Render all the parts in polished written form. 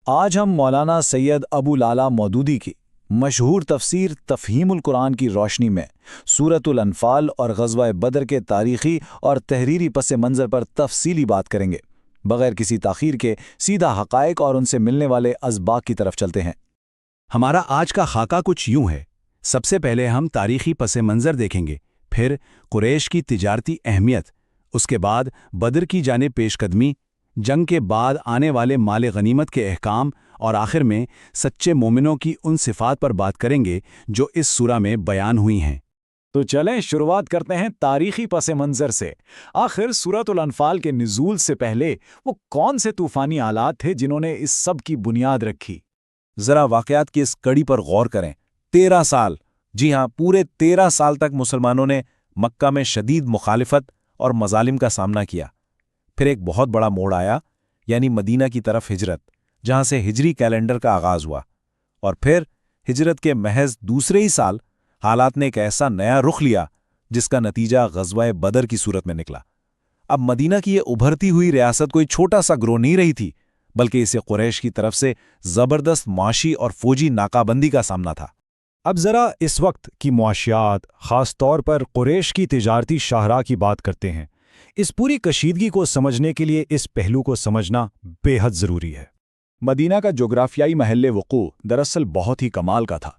آج ہم مولانا سید ابو لالا مودودی کی مشہور تفسیر تفہیم القرآن کی روشنی میں سورۃ الانفال اور غزوہ بدر کے تاریخی اور تحریری پس منظر پر تفصیلی بات کریں گے۔ بغیر کسی تاخیر کے سیدھا حقائق اور ان سے ملنے والے اسباق کی طرف چلتے ہیں۔ ہمارا آج کا خاکہ کچھ یوں ہے۔ سب سے پہلے ہم تاریخی پس منظر دیکھیں گے، پھر قریش کی تجارتی اہمیت، اس کے بعد بدر کی جانب پیش قدمی، جنگ کے بعد آنے والے مال غنیمت کے احکام، اور آخر میں سچے مومنوں کی ان صفات پر بات کریں گے جو اس سورہ میں بیان ہوئی ہیں۔ تو چلیں شروعات کرتے ہیں تاریخی پس منظر سے۔ آخر سورۃ الانفال کے نزول سے پہلے وہ کون سے طوفانی حالات تھے جنہوں نے اس سب کی بنیاد رکھی؟ ذرا واقعات کی اس کڑی پر غور کریں۔ 13 سال، جی ہاں، پورے 13 سال تک مسلمانوں نے مکہ میں شدید مخالفت اور مظالم کا سامنا کیا۔ پھر ایک بہت بڑا موڑ آیا، یعنی مدینہ کی طرف ہجرت، جہاں سے ہجری کیلنڈر کا آغاز ہوا۔ اور پھر ہجرت کے محض دوسرے ہی سال حالات نے ایک ایسا نیا رخ لیا جس کا نتیجہ غزوہ بدر کی صورت میں نکلا۔ اب مدینہ کی یہ ابھرتی ہوئی ریاست کوئی چھوٹا سا گروہ نہیں رہی تھی، بلکہ اسے قریش کی طرف سے زبردست معاشی اور فوجی ناکہ بندی کا سامنا تھا۔ اب ذرا اس وقت کی معاشیات، خاص طور پر قریش کی تجارتی شاہراہ کی بات کرتے ہیں۔ اس پوری کشیدگی کو سمجھنے کے لیے اس پہلو کو سمجھنا بے حد ضروری ہے۔ مدینہ کا جغرافیائی محل وقوع دراصل بہت ہی کمال کا تھا۔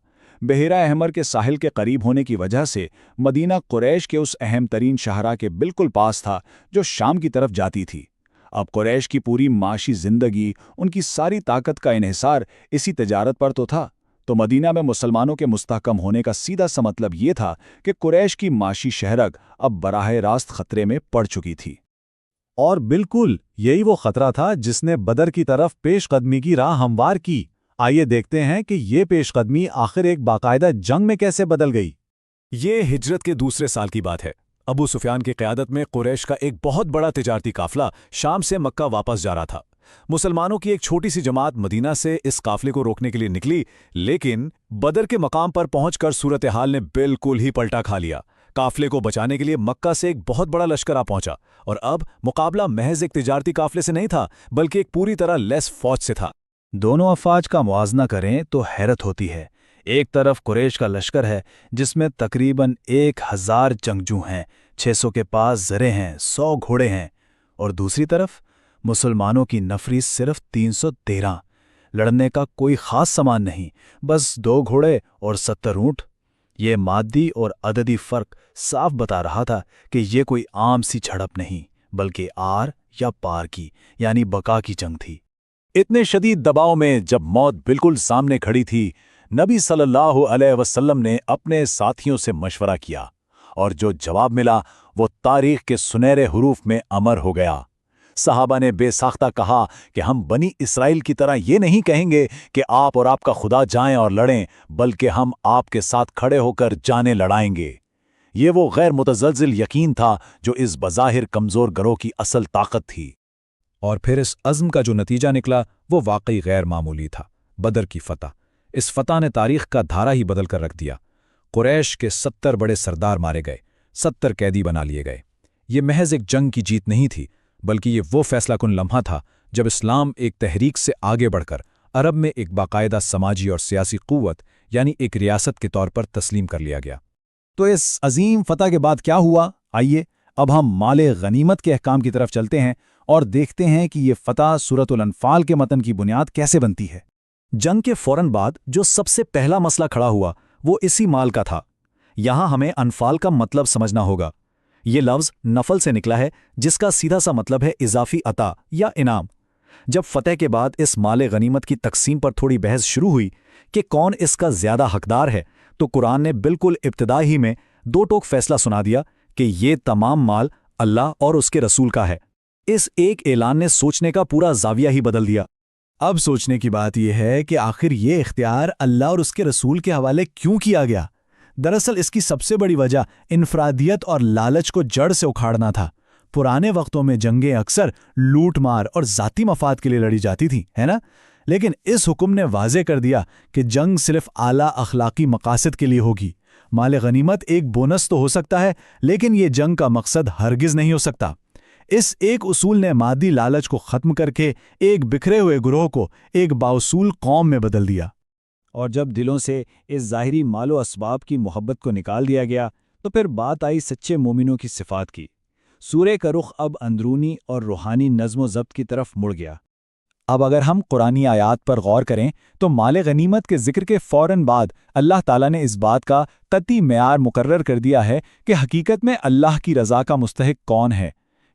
بحیرہ احمر کے ساحل کے قریب ہونے کی وجہ سے مدینہ قریش کے اس اہم ترین شاہراہ کے بالکل پاس تھا جو شام کی طرف جاتی تھی۔ اب قریش کی پوری معاشی زندگی، ان کی ساری طاقت کا انحصار اسی تجارت پر تو تھا، تو مدینہ میں مسلمانوں کے مستحکم ہونے کا سیدھا سا مطلب یہ تھا کہ قریش کی معاشی شہرگ اب براہ راست خطرے میں پڑ چکی تھی۔ اور بالکل یہی وہ خطرہ تھا جس نے بدر کی طرف پیش قدمی کی راہ ہموار کی۔ آئیے دیکھتے ہیں کہ یہ پیش قدمی آخر ایک باقاعدہ جنگ میں کیسے بدل گئی۔ یہ ہجرت کے دوسرے سال کی بات ہے۔ ابو سفیان کی قیادت میں قریش کا ایک بہت بڑا تجارتی قافلہ شام سے مکہ واپس جا رہا تھا۔ مسلمانوں کی ایک چھوٹی سی جماعت مدینہ سے اس قافلے کو روکنے کے لیے نکلی، لیکن بدر کے مقام پر پہنچ کر صورتحال نے بالکل ہی پلٹا کھا لیا۔ قافلے کو بچانے کے لیے مکہ سے ایک بہت بڑا لشکر آ پہنچا، اور اب مقابلہ محض ایک تجارتی قافلے سے نہیں تھا، بلکہ ایک پوری طرح لیس فوج سے تھا۔ دونوں افواج کا موازنہ کریں تو حیرت ہوتی ہے۔ ایک طرف قریش کا لشکر ہے جس میں تقریباً 1000 جنگجو ہیں، 600 کے پاس زرے ہیں، 100 گھوڑے ہیں، اور دوسری طرف مسلمانوں کی نفری صرف 313۔ لڑنے کا کوئی خاص سامان نہیں، بس 2 گھوڑے اور 70 اونٹ۔ یہ مادی اور عددی فرق صاف بتا رہا تھا کہ یہ کوئی عام سی جھڑپ نہیں، بلکہ آر یا پار کی، یعنی بقا کی جنگ تھی۔ اتنے شدید دباؤ میں جب موت بالکل سامنے کھڑی تھی، نبی صلی اللہ علیہ وسلم نے اپنے ساتھیوں سے مشورہ کیا، اور جو جواب ملا وہ تاریخ کے سنہرے حروف میں امر ہو گیا۔ صحابہ نے بے ساختہ کہا کہ ہم بنی اسرائیل کی طرح یہ نہیں کہیں گے کہ آپ اور آپ کا خدا جائیں اور لڑیں، بلکہ ہم آپ کے ساتھ کھڑے ہو کر جانیں لڑائیں گے۔ یہ وہ غیر متزلزل یقین تھا جو اس بظاہر کمزور گروہ کی اصل طاقت تھی۔ اور پھر اس عزم کا جو نتیجہ نکلا وہ واقعی غیر معمولی تھا۔ بدر کی فتح، اس فتح نے تاریخ کا دھارا ہی بدل کر رکھ دیا۔ قریش کے 70 بڑے سردار مارے گئے، 70 قیدی بنا لیے گئے۔ یہ محض ایک جنگ کی جیت نہیں تھی، بلکہ یہ وہ فیصلہ کن لمحہ تھا جب اسلام ایک تحریک سے آگے بڑھ کر عرب میں ایک باقاعدہ سماجی اور سیاسی قوت، یعنی ایک ریاست کے طور پر تسلیم کر لیا گیا۔ تو اس عظیم فتح کے بعد کیا ہوا؟ آئیے اب ہم مال غنیمت کے احکام کی طرف چلتے ہیں اور دیکھتے ہیں کہ یہ فتح سورۃ الانفال کے متن کی بنیاد کیسے بنتی ہے۔ جنگ کے فوراً بعد جو سب سے پہلا مسئلہ کھڑا ہوا وہ اسی مال کا تھا۔ یہاں ہمیں انفال کا مطلب سمجھنا ہوگا۔ یہ لفظ نفل سے نکلا ہے، جس کا سیدھا سا مطلب ہے اضافی عطا یا انعام۔ جب فتح کے بعد اس مال غنیمت کی تقسیم پر تھوڑی بحث شروع ہوئی کہ کون اس کا زیادہ حقدار ہے، تو قرآن نے بالکل ابتدا ہی میں 2 ٹوک فیصلہ سنا دیا کہ یہ تمام مال اللہ اور اس کے رسول کا ہے۔ اس ایک اعلان نے سوچنے کا پورا زاویہ ہی بدل دیا۔ اب سوچنے کی بات یہ ہے کہ آخر یہ اختیار اللہ اور اس کے رسول کے حوالے کیوں کیا گیا؟ دراصل اس کی سب سے بڑی وجہ انفرادیت اور لالچ کو جڑ سے اکھاڑنا تھا۔ پرانے وقتوں میں جنگیں اکثر لوٹ مار اور ذاتی مفاد کے لیے لڑی جاتی تھیں، ہے نا؟ لیکن اس حکم نے واضح کر دیا کہ جنگ صرف اعلیٰ اخلاقی مقاصد کے لیے ہوگی۔ مال غنیمت ایک بونس تو ہو سکتا ہے، لیکن یہ جنگ کا مقصد ہرگز نہیں ہو سکتا۔ اس ایک اصول نے مادی لالچ کو ختم کر کے ایک بکھرے ہوئے گروہ کو ایک بااصول قوم میں بدل دیا۔ اور جب دلوں سے اس ظاہری مال و اسباب کی محبت کو نکال دیا گیا تو پھر بات آئی سچے مومنوں کی صفات کی۔ سورہ کا رخ اب اندرونی اور روحانی نظم و ضبط کی طرف مڑ گیا۔ اب اگر ہم قرآنی آیات پر غور کریں تو مال غنیمت کے ذکر کے فوراً بعد اللہ تعالیٰ نے اس بات کا قطعی معیار مقرر کر دیا ہے کہ حقیقت میں اللہ کی رضا کا مستحق کون ہے۔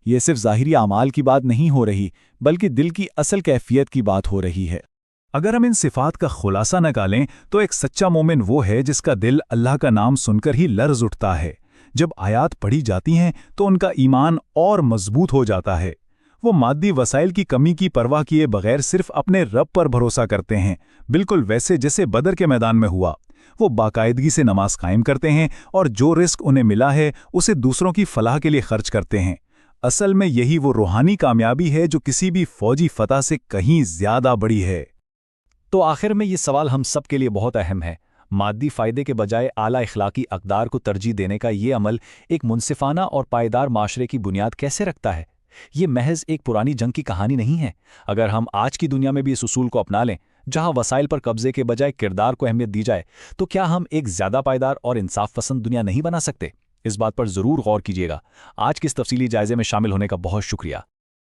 یہ صرف ظاہری اعمال کی بات نہیں ہو رہی بلکہ دل کی اصل کیفیت کی بات ہو رہی ہے۔ اگر ہم ان صفات کا خلاصہ نکالیں تو ایک سچا مومن وہ ہے جس کا دل اللہ کا نام سن کر ہی لرز اٹھتا ہے۔ جب آیات پڑھی جاتی ہیں تو ان کا ایمان اور مضبوط ہو جاتا ہے۔ وہ مادی وسائل کی کمی کی پرواہ کیے بغیر صرف اپنے رب پر بھروسہ کرتے ہیں، بالکل ویسے جیسے بدر کے میدان میں ہوا۔ وہ باقاعدگی سے نماز قائم کرتے ہیں اور جو رزق انہیں ملا ہے اسے دوسروں کی فلاح کے لیے خرچ کرتے ہیں۔ اصل میں یہی وہ روحانی کامیابی ہے جو کسی بھی فوجی فتح سے کہیں زیادہ بڑی ہے۔ تو آخر میں یہ سوال ہم سب کے لیے بہت اہم ہے۔ مادی فائدے کے بجائے اعلیٰ اخلاقی اقدار کو ترجیح دینے کا یہ عمل ایک منصفانہ اور پائیدار معاشرے کی بنیاد کیسے رکھتا ہے؟ یہ محض ایک پرانی جنگ کی کہانی نہیں ہے۔ اگر ہم آج کی دنیا میں بھی اس اصول کو اپنا لیں، جہاں وسائل پر قبضے کے بجائے کردار کو اہمیت دی جائے، تو کیا ہم ایک زیادہ پائیدار اور انصاف پسند دنیا نہیں بنا سکتے؟ اس بات پر ضرور غور کیجیے گا۔ آج کے اس تفصیلی جائزے میں شامل ہونے کا بہت شکریہ۔